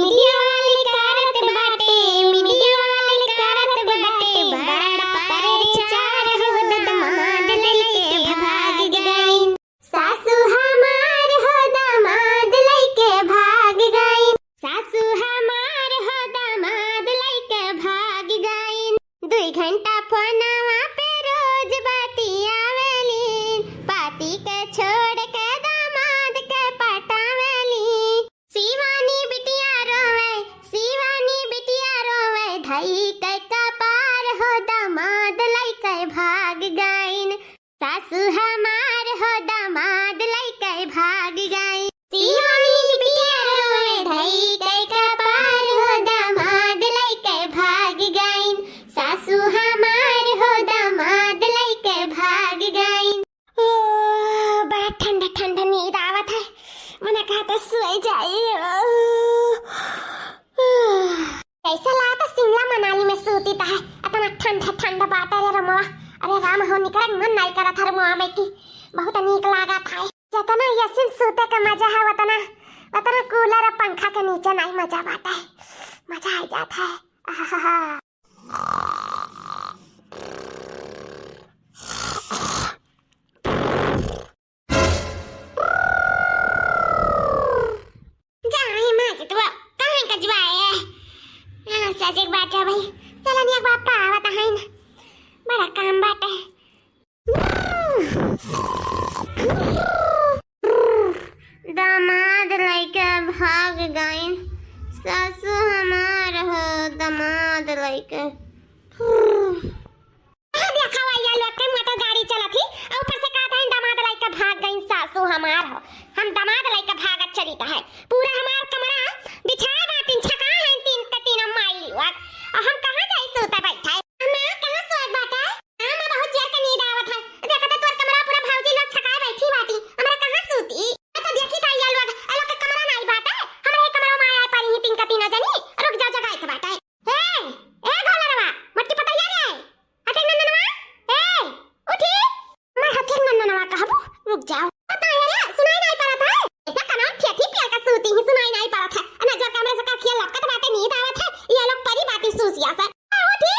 Media वाले करत बाटे, मीडिया वाले करत बाटे, बड़ा परचार हो दामाद लइके भाग गईन। सासू हमार हो दामाद लइके भाग गईन, सासू हमार हो दामाद लइके भाग गईन। 2 घंटा फोनवा पे रोज बाती आवेलीन, पाती के छोड़ के दामाद के पटावेली। शिवानी बिटिया रोवे, शिवानी बिटिया रोवे, धई के कपार हो दामाद लइके भाग गईन। सासू हमार हो दामाद लइके भाग गईन। शिवानी बिटिया रोवे, धई के कपार हो दामाद लइके भाग गईन। सासू हमार हो दामाद लइके भाग गईन। बड़ा ठंडा ठंडा नींद आवत है, मने कहता सोई जाई। कैसा लागता शिमला मनाली में सूती ता है, इतना ठंडा ठंडा बात है रमवा। अरे राम हो निकल मन नहीं करत हर मुआ में की, बहुत नीक लागत है। जतना यसिन सूते का मजा है उतना कूलर और पंखा के नीचे नहीं मजा बात है, मजा आ जाता है। आहा सजग बात है भाई, चलन एक बात आवत है न, बड़ा काम बात है। दामाद लइके भाग गईन, सासू हमार हो दामाद लइके। देखा भैया लोग के मोटर गाड़ी चलत ही, ऊपर से कहता है दामाद लइके भाग गईन, सासू हमार हो। हम दामाद लइके भागत चलीता है, पूरा हमार कमरा बिछाए बातिन छका है तीन के तीन माइल और हम कहां जाई सोता बैठा है। मैं कहां सोत बाटा, मैं बहुत जोर के नींद आवत है। देखा तो तोर कमरा पूरा भौजी लोग छकाए बैठी बाटी, हमरा कहां सोती। मैं तो देखी ताई लोग ए लोग के कमरा नहीं बाटा, हमरे कमरा में आया पारी तीन का तीन जनी। रुक जा जगह के बाटा। ए गोलरवा मट्टी पतैया रे, हटे नन्ननवा, ए उठी। मैं हटे नन्ननवा कहबो, रुक जाओ। पता है रे सुनाई नहीं पड़त है, ऐसा कनो ठेठी पिया का सूती ही सुनाई नहीं पड़त है। नजर कैमरे से का खिया लपकत बाटे नींद आवत है, ये लोग परी बाटी सूसिया से। उठी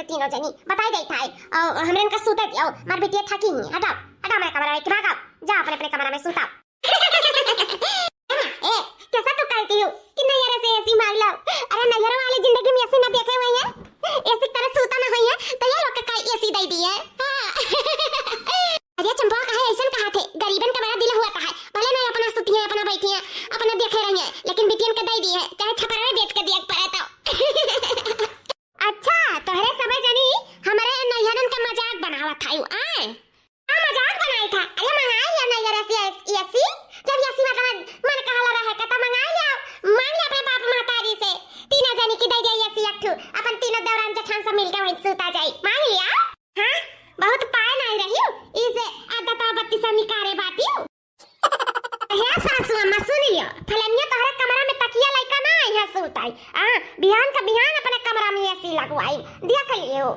तीनों जनी बताई देता है और हमरे इनका सूता दियो मार बेटिया थकी नहीं हटाओ हटाओ मेरे कमरा में भागो जा अपने अपने कमरा में सूताओ ए कैसा तू कहती हो कि नैयर से ऐसी मार लो अरे नैयर वाली जिंदगी में ऐसे ना देखे हुए हैं ऐसी तरह सूता ना हुई है तो ये लोग का ऐसी दे दी है बनाई था? अरे मंगाई लिया ना यार एसी जब एसी मतलब मन कहला रहे का तो मंगाई लिया। मांग ले अपने बाप महतारी से तीनों जनी की दे दे एसी अठू अपन तीनों दौरान जठान से मिलके वहीं सूता जाई। मांग लिया? हां बहुत पाए नहीं रही इसे आदत बत्ती से निकारे बाती हे सासू अम्मा सुनियो फलनिया तोहरे कमरा में तकिया लइका ना यहाँ सूताई बिहान का बिहान अपने कमरा में एसी लगवाई देख लियो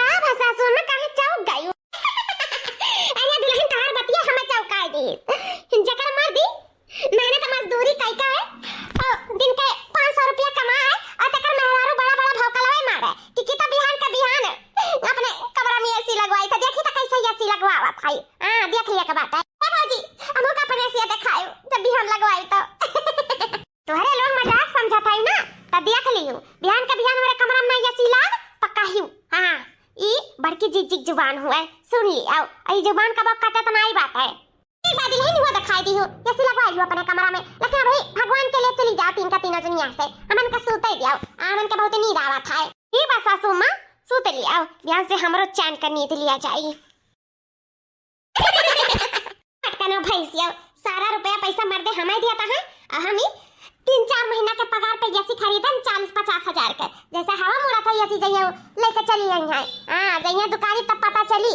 का भाषा सुन काहे चौक गई अरे दुल्हन तोहर बतिया हमें चौका दी जकर मर्दी मेहनत मजदूरी कई का है और दिन के 500 रुपया कमाए और तकर मेहरारू बड़ा बड़ा भौकलवे मारे कि तो बिहान का बिहान अपने कमरा में एसी लगवाई था। देखी तो कैसे एसी लगवावत है देख लिया का बात है बाबूजी हम का अपने एसी दिखायो जब बिहान लगवाई तो तोहरे लोग मजाक समझत है ना त देख लियो बिहान का बिहान हमारे कमरा में एसी लग पक्का ही हां ई बड़की जिग जुबान हुआ सुन ली आओ ई जुबान का बक काटे तो नहीं बात है एक बात नहीं हुआ दिखाई दी हो एसी लगवा लियो अपने कमरा में लेकिन भाई भगवान के लिए चली जाओ तीन का तीनों दुनिया से हमन का सूते दियो हमन के बहुत नींद आवत है ई बस सासू मां सूते लियो बिहान से हमरो चैन का नींद लिया जाई कनो भैंसिया सारा रुपया पैसा मर दे हमें दिया था हम ही 3-4 महीना के पगार पे एसी खरीदन 40-50 हजार के जैसे हवा मुड़ा था एसी जइयो लेके चली आई है हां जइया दुकानी तब पता चली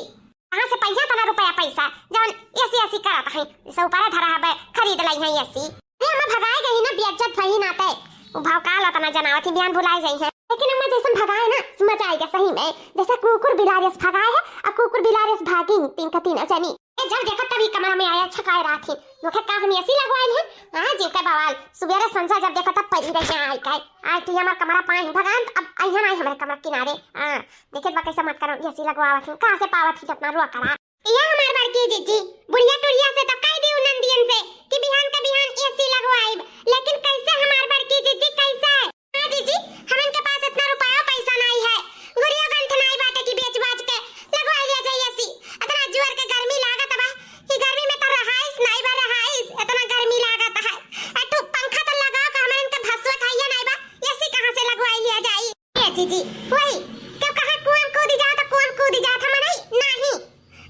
कहां से पैसा तना रुपया पैसा जवन एसी करत है से ऊपर धरा है खरीद लई है एसी ये हम भगाए गई ना बेइज्जत भई नाते वो भाव का लतना जनावत ही बिहान भुलाए गई है लेकिन हम जैसे भगाए ना मजा आएगा सही में जैसे कुकुर बिलारिस भगाए है और कुकुर बिलारिस भागी तीन का तीन जनी जब देखा तभी कमरा में आया छकाए रहा थी लोखे का हम एसी लगवाए हैं हां जीव के बवाल सुबह संसा जब देखा तब पड़ी रही आई काय आज तो हमारा कमरा पाए भगान अब आई है हमारे कमरा किनारे हां देखे बा कैसे मत करो एसी लगवावत हूं कहां से पावत थी अपना रुआ करा ये हमार बड़की जीजी बुढ़िया टुड़िया से तो कह दी नंदियन से कि बिहान का बिहान एसी लगवाई लेकिन कैसे हमार बड़की जीजी कैसे हां जीजी हमन के पास इतना रुपया पैसा नहीं है गुड़िया गंठ नहीं बाटे की बेच बाज के लगवा लिया जाए एसी इतना जोर के गर्मी लागत बा ये गर्मी में तो रहाइस नहीं बा रहाइस इतना गर्मी लागत है अटू पंखा तो लगाओ का हमन के भसवा खाइए नहीं बा एसी कहां से लगवाई लिया जाए ये जीजी वही कब कहां कुआं कूद जाओ तो कुआं कूद जाओ हम नहीं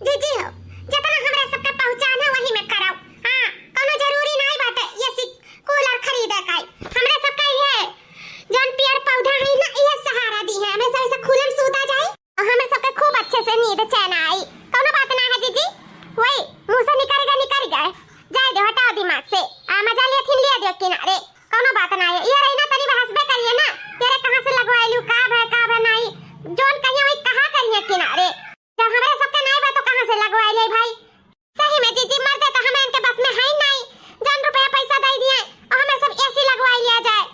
जीजी हो जितना हमरा सबके पहचान है वही में कराओ हां कोनो जरूरी नहीं बाटे एसी कूलर खरीदे काई हमरा सबका ये जन पेड़ पौधा है ना ये सहारा दी है हमें ऐसे खुलम सूता जाए और हमें सबके खूब अच्छे से नींद चैन आई कोनो बात ना है जीजी वही मुंह से निकलेगा जाए दो हटाओ दिमाग से मजा ले थी ले दो किनारे कोनो बात ना है ये रही ना तनी हंसबे करिए ना तेरे कहां से लगवाइलू का है नहीं जोन कहिए वही कहां करिए किनारे जब हमारे सबके नहीं बा तो कहां से लगवाई ले भाई सही में जीजी मर दे तो हमें इनके बस में है नहीं जान रुपया पैसा दे दिए और हमें सब एसी लगवाई लिया जाए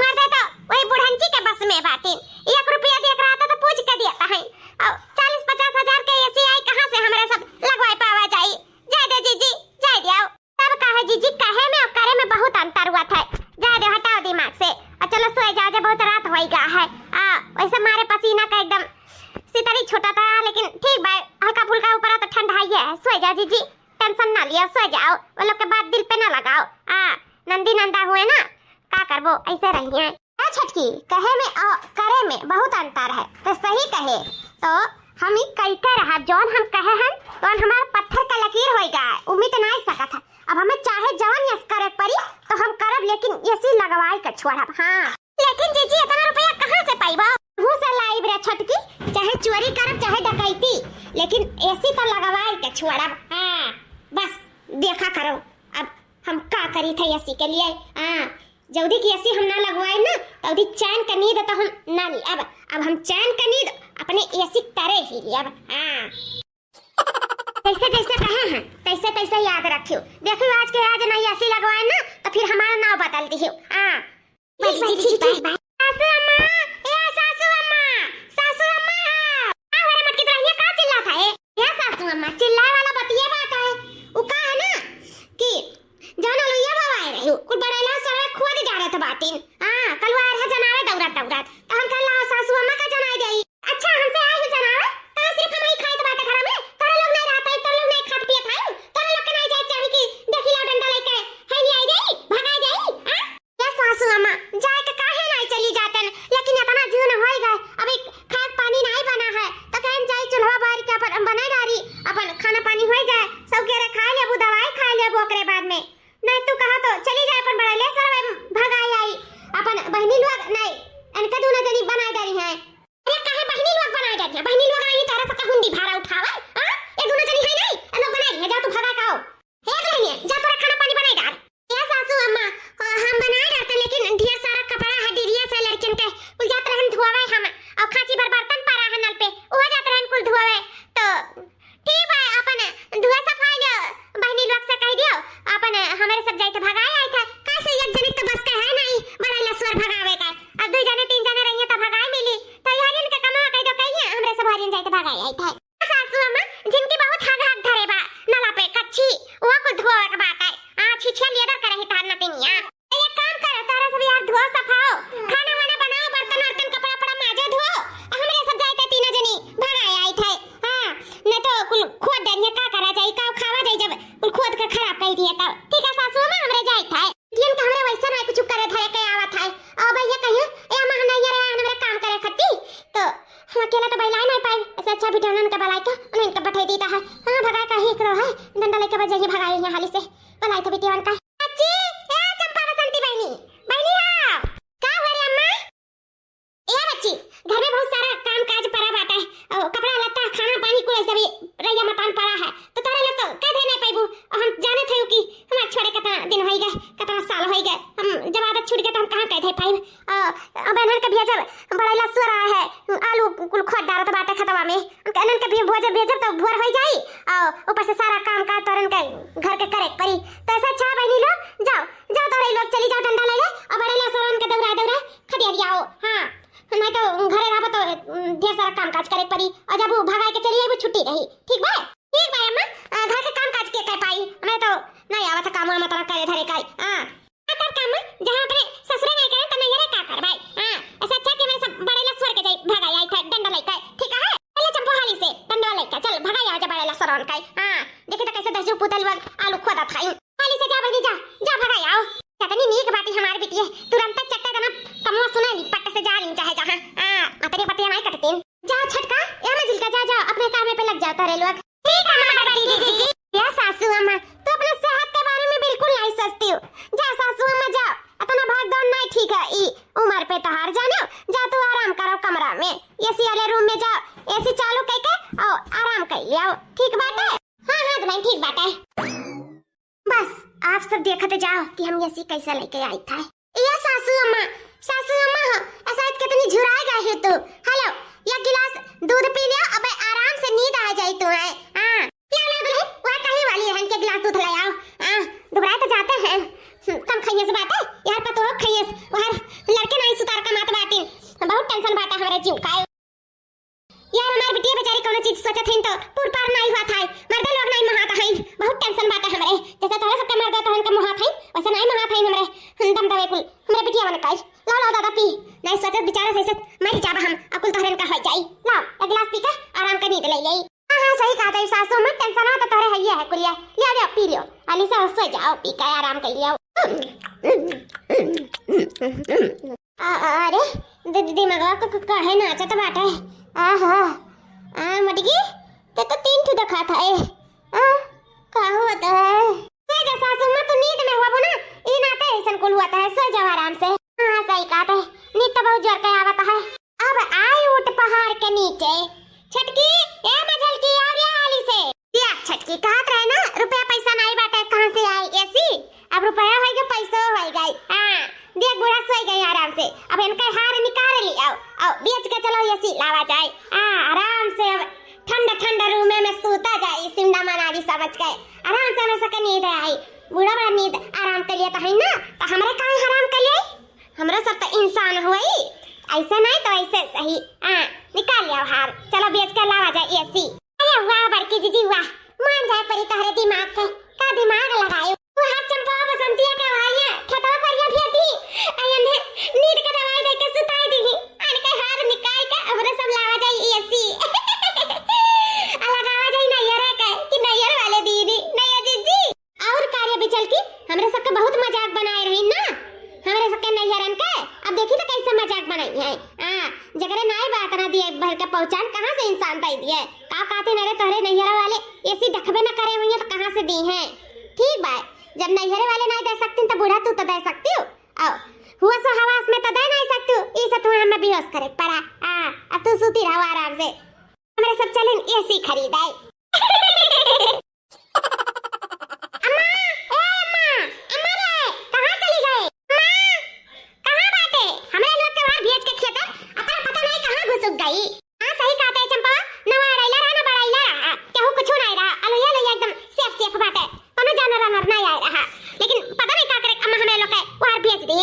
मर दे तो वही बुढ़ंची के बस में बात 1 रुपया देख रहा था तो पूछ के दिया है और 40-50 हजार के एसी आई कहां से हमारे सब लगवाई पावा जाए जाए दे जीजी जाए दियो तब कहे जीजी कहे में और करे में बहुत अंतर हुआ था जाए दे हटाओ दिमाग से और चलो सो जाओ जब बहुत रात हो गया है वैसे मारे पसीना का एकदम सितारी छोटा था लेकिन ठीक बा हल्का फुल्का ऊपर तो ठंडा है सो जाओ जीजी टेंशन ना लियो सो जाओ वो लोग के बात दिल पे ना लगाओ नंदी नंदा हुए ना का करबो ऐसे रही है छटकी कहे में और करे में बहुत अंतर है तो सही कहे तो हम ही कहते रहा जौन हम कहे हैं तो हमारा पत्थर का लकीर होएगा उम्मीद नहीं सका था अब हमें चाहे जौन यस करे पड़ी तो हम करब लेकिन एसी लगवाई के छोड़ब हां लेकिन जीजी इतना रुपया कहां से पाइबो मुंह से लाइब रे छटकी चाहे चोरी करब चाहे डकैती लेकिन एसी तो लगवाई के छोड़ब हां बस देखा करो अब हम का करी थे एसी के लिए जल्दी की एसी हम ना लगवाए ना तो चैन का नींद तो हम ना ली अब हम चैन का नींद अपने एसी तरह ही ली अब कैसे कैसे कहे हैं कैसे कैसे याद रखियो देखियो आज के आज नहीं एसी लगवाए ना तो फिर हमारा नाम बदल दियो बस ठीक है सासू अम्मा ए सासू अम्मा हमारे मत की तरह का चिल्लाता है या सासू अम्मा चिल्लाए वाला बतिया बात है वो का है ना कि जानो लो ये बाबा आए रही कुछ बड़ेला सारे खुद जा रहे थे बातिन कल वो आ रहा जनावे दौड़त तो हम कल सासू अम्मा का जनाए गई अच्छा हमसे आए हो जनावे तो सिर्फ हम ही खाए तो बात घर में तारे लोग नहीं रहता है तारे लोग नहीं खात पियत है तारे लोग के नहीं जाए चाहे कि देखी ला डंडा लेके है नहीं आई गई भगाई गई या सासू अम्मा जाए के काहे नहीं चली जातन लेकिन इतना जून हो गए अभी खाद पानी नहीं बना है तो कहन जाए चूल्हा बार के अपन बनाई डारी अपन खाना कुल खोद देनिया का करा जाई का खावा जाई जब कुल खोद के खराब कर दिया तब ठीक है सासू मां हमरे जाई था टियन का हमरे वैसा नहीं कुछ करे धरे के आवत है अब भैया कहियो ए मां नहीं रे हमरे काम करे खती तो हम अकेला तो बैला नहीं पाए ऐसे अच्छा भी डरन के बलाई का उन्हें के बैठे देता है हां भगा का ही करो है डंडा लेके बजे ही भगाई यहां हाली से बलाई तो बिटियान का अच्छी ए चंपा बसंती बहनी बहनी हां का हो रे अम्मा ए बच्ची घर में बहुत सारा काम काज पड़ा बाटा है और कपड़ा लत्ता खाना पानी को ऐसा भी रैया मकान पड़ा है तो तारे लोग तो कह दे नहीं पाइबू हम जाने थे कि हमार छोड़े कितना दिन होई गए कितना साल होई गए हम जब आदत छूट गए तो हम कहां कह दे पाइब अब एनहर के भेजब बड़ा लसुआ रहा है आलू कुल खोद डालत बाटे खतवा में एनहर के भी भेजब तो भोर होई जाई और ऊपर से सारा काम का तरन के घर के करे पड़ी तो ऐसा अच्छा बहनी लोग जाओ जाओ तारे लोग चली जाओ डंडा ले ले और बड़े लसुरन के दौरा खदिया दियाओ हां नहीं तो घरे रहा तो ढेर सारा काम काज करे पड़ी और जब भगाए के चली आई वो छुट्टी रही ठीक बा अम्मा घर के काम काज के कर पाई मैं तो नहीं आवत काम में तरह करे धरे काई हां कर काम जहां अपने ससुरे नहीं करे तो नहीं रे का कर भाई हां ऐसा अच्छा कि मैं सब बड़े लसवर के जाई भगाई आई था डंडा लेके ठीक है पहले चंपो हाली से डंडा लेके चल भगाई आ जा बड़े लसरन काई हां देखे तो कैसे दसजू पुतल वग आलू खोदा था हाली से जा बनी जा भगाई आओ कितनी नीक बाटी हमारी बिटिया तुरंत चट्टा देना कमवा सुना ली पट्टे से जा ली चाहे जहां अपने पतिया नहीं कटते जा छटका ए मजिल का जा अपने काम पे लग जाता रे लोग ठीक है मां बेटी जी या सासू अम्मा तो अपने सेहत के बारे में बिल्कुल नहीं सोचती हो जा सासू अम्मा जा इतना भाग दौड़ नहीं ठीक है ई उम्र पे तो हार जाने जा तू आराम करो कमरा में एसी वाले रूम में जाओ एसी चालू करके और आराम कर लियो ठीक बात है हां हां तुम्हारी ठीक बात है बस आप सब देखते जाओ कि हम एसी कैसे लेके आई था या सासू अम्मा ऐसा कितनी झुराए गए है तू हेलो एक गिलास दूध पी लिया अब आराम से नींद आ जाए तुम्हें हां क्या लग रही वहां कहीं वाली है के गिलास दूध ले आओ हां दोबारा तो जाते हैं कम खाइए से बात है यार पर तो खाइए वहां लड़के नहीं सुतार का मात बाटी बहुत टेंशन बाटा हमारे जीव का यार हमारी बिटिया बेचारी कोनो चीज सोचत हन तो पूर पार नहीं हुआ था मर्दे लोग नहीं महात हन बहुत टेंशन बाटा हमरे जैसे तोरे सबके मर्दे तो उनके महात हन वैसे नहीं महात हन हमरे दम दवे कुल हमरे बिटिया बन काई ला दादा पी नहीं सोचत बेचारा से मर जाबा हम अकुल तोहरे का हो जाई ला एक गिलास पी के आराम कर नींद ले ले हां सही कहा था सासू मत टेंशन आ तो तोरे हइया है कुलिया ले पी लियो अली से सो जाओ पी के आराम कर लियो अरे दीदी मगवा को कहे ना अच्छा तो बाटा है आहा मटकी ते तो तीन ठो दिखा था का होता है सो जा सासू मां तो नींद में हुआ ना ई नाते ऐसन कुल हुआ है सो जा आराम से हां सही कहा है नींद तो बहुत जोर के आवत है अब आई उठ पहाड़ के नीचे छटकी ए मजल की और ये हाली से या छटकी कहत रहे ना रुपया पैसा नहीं बाटे कहां से आई एसी अब रुपया होई के पैसा होई गई हां देख बुढ़ा सोई गई आराम से अब इनका हार निकाल ली आओ बेच के चलो एसी लावा जाए आराम से अब ठंडा रूम में सूता जाए सिमडा मनाली समझ के आराम से हमें सके नींद आई बुढ़ा बड़ा नींद आराम कर लिया तो है ना तो हमरे काहे हराम कर लिए हमरा सब तो इंसान हुई ऐसे नहीं तो ऐसे सही निकाल लिया हार चलो बेच के लावा जाए एसी अरे वाह बड़की जीजी वाह मान जाए परी तहरे दिमाग का दिमाग लगाए वो हाथ चंपा बसंतिया के वालिया खतवा परिया फिरती आयने नींद का दवाई दे के सुताई दी अन के हार निकाल के हमरे सब लावा जाए एसी लगावा जाए नैयर के कि नैयर वाले दीदी नैया जीजी और कार्य भी चलती हमरे सबके बहुत मजाक बनाए रही ना हमरे सबके नैयरन के अब देखी तो कैसे मजाक बनाई है जगरे नाई बात ना दिए भर के पहचान कहां से इंसान दई दिए का कहते नरे तोरे नैयर वाले एसी देखबे ना करे हुई तो कहां से दी है ठीक बा जब नैहरे वाले नहीं दे सकती तो बूढ़ा तू तो दे सकती हो हुआ सो हवास में तो दे नहीं सकती हो इसे तू हमें बेहोश करे पड़ा अब तू सूती रहो आराम से हमरे सब चले एसी खरीदाए अम्मा अम्मा रे कहां चली गए अम्मा कहां बाटे हमरे लोग के वहां भेज के खेत अपना पता नहीं कहां घुस गई हां सही कहते है चंपा नवा रैला रहा ना बड़ाइला रहा केहू कुछ नहीं रहा अलुया ले एकदम सेफ बाटे कोनो जानवर नहीं आ रहा लेकिन पता नहीं क्या करे अम्मा हमें लोग के बाहर भेज दी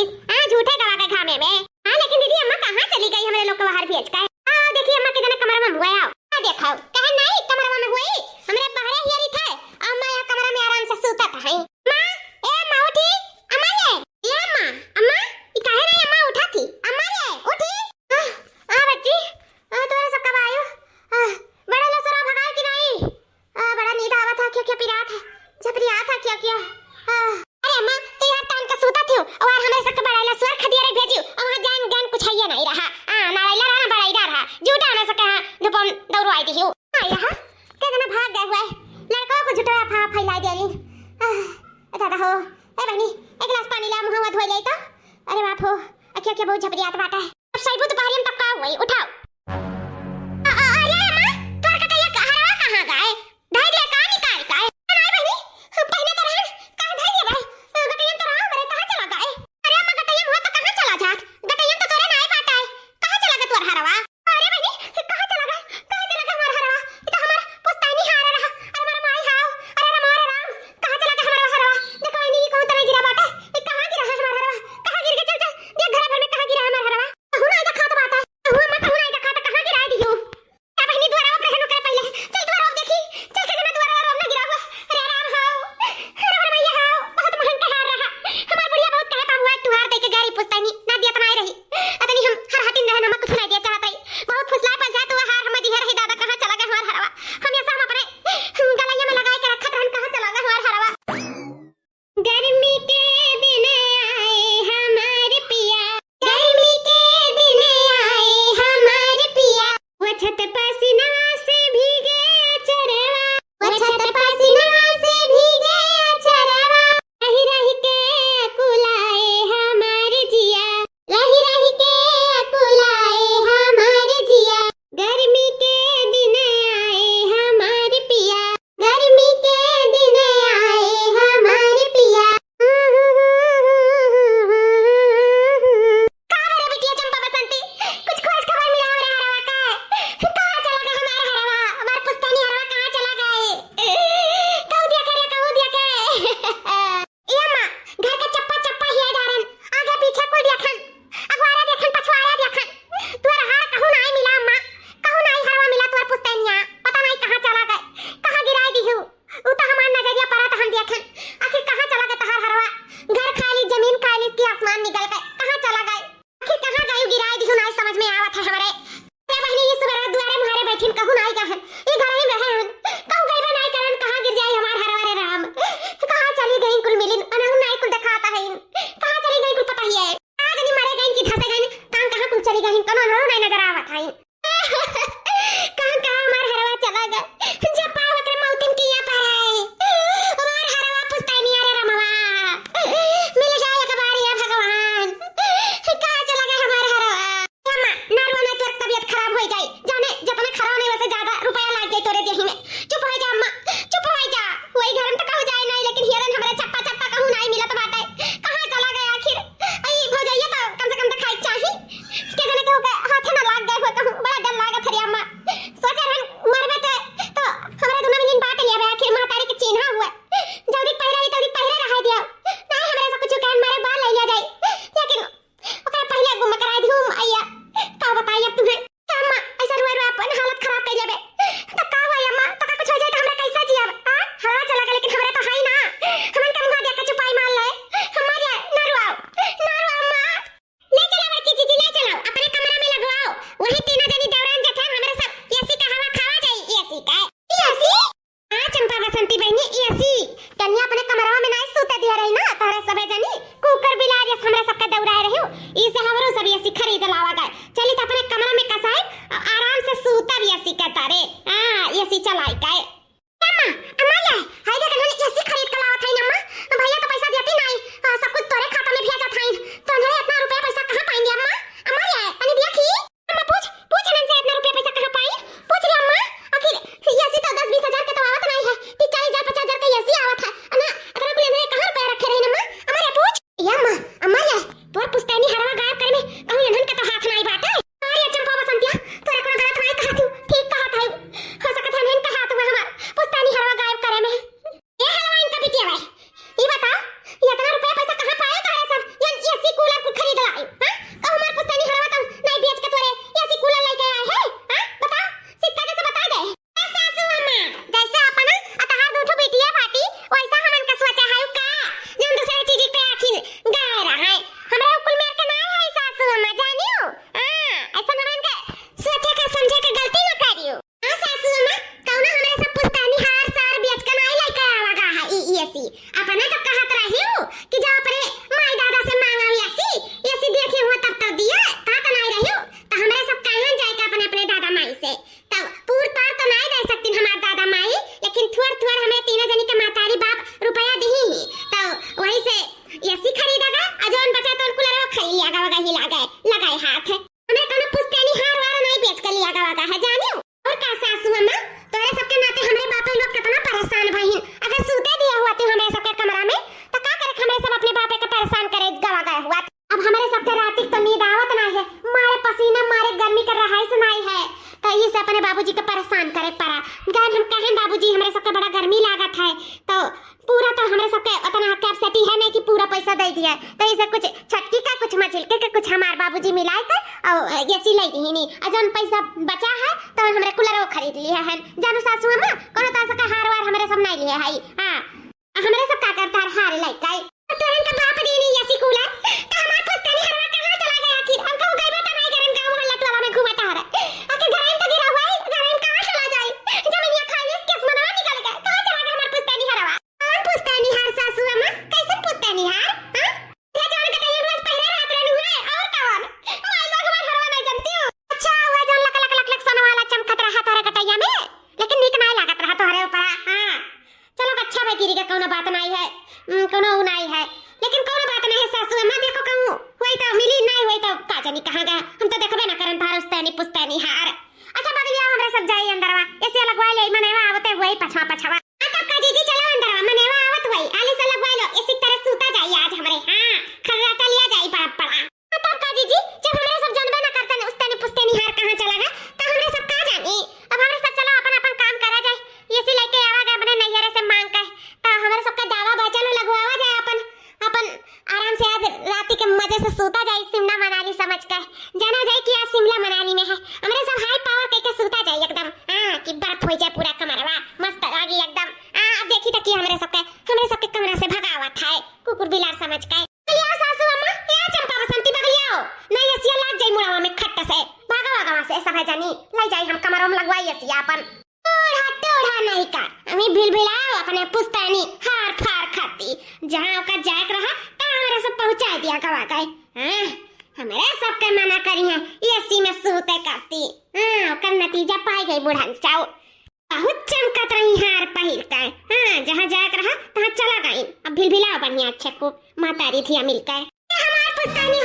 झूठे गवा के घामे में लेकिन दीदी अम्मा कहां चली गई हमें लोग के बाहर भेज के देखिए अम्मा कितने कमरे में हुए आओ देखो कहे नहीं कमरे में हुए गेली दादा हो ए बहनी एक गिलास पानी ला मुंह धोई ले तो अरे बाप हो अखे बहुत झपरियात बाटा है अब सही बुत पारी में तब का हुई उठाओ अरे अम्मा तोर कटैया हरवा कहां गए ढाई दे का निकाल का नहीं बहनी पहले तो रहन कहां ढाई दे भाई गटैया तो रहा मेरे कहां चला गए अरे अम्मा गटैया हुआ तो कहां चला जा गटैया तो तोरे नहीं बाटा है कहां चला गए तोर हरवा अरे बहनी कहां चला गए हमार हरवा ये तो हमार पुस्तानी हार रहा अरे हमार माई हाव अरे मोरे राम कहां चला गए हमारा हरवा देखो नहीं कौन तरह गिरा बाटा ये कहां गिरा है हमारा हरवा कहां गिर गया चल देख घर भर में कहां गिरा है हमारा हरवा कहूं ना इधर खात बाटा कहूं अम्मा कहूं ना इधर खात कहां गिरा दियो क्या बहनी द्वारा पे रहनो करे पहले चल द्वारा देखी चल के जना द्वारा ना गिरा हुआ अरे राम हाव अरे हमारा मैया हाव बहुत महंग के हार रहा हमार बुढ़िया बहुत कहे पाहुआ तुहार दे के गाड़ी पुस्तानी ना दिया तो नहीं रही अतनी हम हर हाथिन रहे नमक कुछ नहीं दिया चाहत रही बहुत फुसला पड़ जाए तो हार हम दिए रही दादा कहां चला गया हमार हरवा हम ऐसा हम अपने गलैया में लगा के रखत रहन कहां चला गया हमार हरवा गर्मी के दिन आए हमारे पिया गर्मी के दिन आए हमारे पिया वो छत पसीना से भीगे अचरवा वो छत पसीना से भीगे अचरवा रही रही के अकुलाए हमारे जिया रही रही के अकुलाए हमारे जिया गर्मी के दिन आए हमारे पिया गर्मी के दिन आए हमारे पिया कहां रे बिटिया चंपा बसंती कुछ खोज खबर मिला हमारे हरवा का कहां चला गया हमारा हरवा हमारा पुस्तानी हरवा कहां चला गए कहू दिया के ए अम्मा घर का चप्पा चप्पा हिया डारन आगे पीछे कोई देखन अगवारा देखन पछवाड़ा देखन तोर हार कहू नहीं मिला अम्मा कहू नहीं हरवा मिला तोर पुस्तानिया पता नहीं कहां चला गए कहां गिराई दिहु उ तो हमार नजरिया पड़ा तो हम देखन आखिर कहां चला गया तहार हरवा घर खाली जमीन खाली की आसमान निकल गए कहां चला गए आखिर कहां गए गिराई दिहु नहीं समझ में आवत है हमरे अरे बहनी ये सुबह द्वारे मुहारे बैठिन कहू नहीं गहन ये घर में रहे हन कहू गए नहीं करन कहां गिर जाई हमार हरवा रे राम कहां चली गई कुल मिलिन अनहु नहीं कुल दिखाता है कहां चली गई कुल पता ही है आज नहीं मरे गई कि धसे गई कहां कहां कुल चली गई कनो नहीं नजर आवत है कहां कहां हमार हरवा चला गया जब पावत रे मौतिन किया पर है हमार हरवा पुस्तानी अरे रमवा मिल जाए एक बारी है भगवान कहां चला गया हमार हरवा अम्मा नरवा ना तोर तबीयत खराब हो जाए जाने जितना खराब नहीं वैसे ज्यादा रुपया लाग जाए तोरे देही में चुप हो जा अम्मा चुप हो जा वही घर में तो कहू जाए नहीं लेकिन हिरन हमरे चप्पा चप्पा कहू नहीं मिलत बाटे कहां चला गया आखिर आई हो जाइए तो कम से कम तो खाई चाहिए के जने के हाथ ना लाग गए हो कहूं बड़ा डर लागत है अम्मा सोच रहन मरबे तो हमरे दुना में दिन बात लिया आखिर महतारी के चिन्हा हुआ जल्दी पहिरे रहा दिया नहीं हमरे से कुछ कहन मारे बाल ले लिया जाए लेकिन ओकरा पहले गुम करा दिहु आइया का बताइए तुम्हें अम्मा ऐसा रोए रोए अपन हालत खराब कर लेबे तो का हुआ अम्मा तो का कुछ हो जाए तो हमरा कैसे जियब हां हवा चला गया लेकिन हमरे तो है ना हमन के मुंह देख के चुपाई मार ले हमारे ना रुआओ अम्मा ले चलो बड़की जीजी ले चलो अपने कमरा में लगवाओ वही तीनों जनी देवरान जेठान हमरे सब एसी का हवा खावा जाए एसी का एसी हां चंपा बसंती बहनी एसी कन्या अपने कमरा में नहीं सूते दिया रही ना तारे सबे जनी कुकर बिलार ये हमरे सबके दौड़ाए रही इसे हमरो सब एसी खरीद लावा गए चली तो अपने कमरा में कसाए आराम से सूता भी एसी का तारे हां एसी चलाई का अम्मा अम्मा ये हाय देख हमने एसी खरीद के लावा था अम्मा भैया तो पैसा देती नहीं सब कुछ तोरे खाता में भेजा था तोने इतना रुपया पैसा कहां पाएंगे अम्मा ये अनि देखी अम्मा पूछ नन से इतना रुपया पैसा कहां पाई पूछ रे अम्मा आखिर एसी तो 10-20 हजार का तो आवत नहीं है 30-40-50 हजार का एसी आवत है ना अगर कुल ने कहां रुपया रखे रहे अम्मा अम्मा पूछ ये अम्मा ये तोर पुस्तानी हरवा गायब करे में कहूं इन्हन का तो हाथ नहीं दे दिया, तो इसे कुछ छटकी का कुछ मछली के कुछ हमार बाबूजी मिलाए थे और ये सिलाई दी नहीं। और जौन पैसा बचा है तो हमरे कूलर वो खरीद लिया है। जानू सासू अम्मा कोनो तासा का हार वार हमरे सब नहीं लिए है। हां हमरे सब का करता हार लाई काई तोरन का बाप दी नहीं ऐसी कूलर तो हमार पुस्तनी हरवा कहां चला गया आखिर। हमको गई बता नहीं करन गांव मोहल्ला टोला में घुमाता है। आके घर में तो गिरा हुआ है, घर में कहां चला जाए? जमीनिया खाई किस मनवा निकल गया, कहां चला गया हमार पुस्तनी हरवा? कौन पुस्तनी हार सासू अम्मा? कैसे पुस्तनी हार? हां ये जौन का टाइम रोज पहले रात रहनु है और कौन माई लोग हमार हरवा नहीं जानती हो। अच्छा हुआ जौन लक लक लक लक सोना वाला चमकत रहा तारा कटैया में, लेकिन नीक नहीं लागत रहा तोहरे ऊपर। हां चलो अच्छा भाई गिरी का कोनो बात नहीं है, कोनो नहीं है, लेकिन कोनो बात नहीं है सासू अम्मा। देखो कहूं होई तो मिली नहीं होई तो का जानी कहां गया, हम तो देखबे ना करन थार उस्तनी पुस्तनी हार। अच्छा बगलिया हमरा सब जाई अंदरवा ऐसे लगवाई ले मनेवा आवते वही पछवा पछवा। तब का जीजी चलो अंदरवा मनेवा आवत वही आली से लगवाई लो इसी तरह सूता जाई आज हमरे। हां खर्राटा लिया जाई पड़ा पड़ा। तब का जीजी जब हमरे सब जानबे ना करते उस्तनी पुस्तनी हार कहां चला गया तो हमरे सब का जानी। अब हमरे सब चलो अपन अपन काम करा जाए, ये से लेके आवा गए अपने नैहरे से मांग के तो हमरे सब का दावा बचलो लगवावा जाए अपन अपन आराम से आज रात के मजे से सोता जाए शिमला मनाली समझ के। जाना जाए कि आज शिमला मनाली में है हमरे सब हाई पावर के सोता जाए एकदम। हां कि बर्फ हो जाए पूरा कमरवा मस्त लागी एकदम। अब देखी त कि हमरे सबके कमरा से भगावत है कुकुर बिलार समझ के। बगलिया सासू अम्मा या चंपा बसंती बगलिया नहीं ऐसी लाग जाई मुड़ावा में खट्ट से भागा भागा से सब है जानी ले जाई हम कमरों में लगवाई ऐसी अपन ओढ़ा नहीं का हमें भिलभिलाओ अपने पुस्तनी हार फार खाती जहां का जायक रहा ता हमरा सब पहुंचा दिया गवा गए। हां हमरे सब के मना करी है एसी में सोते करती। हां ओकर नतीजा पाई गई बुढ़न चाओ बहुत चमकत रही हार पहिर के। हां जहां जायक रहा तहां चला गई। अब भिलभिलाओ बढ़िया अच्छे को मातारी थी मिलकर हमार पुस्तनी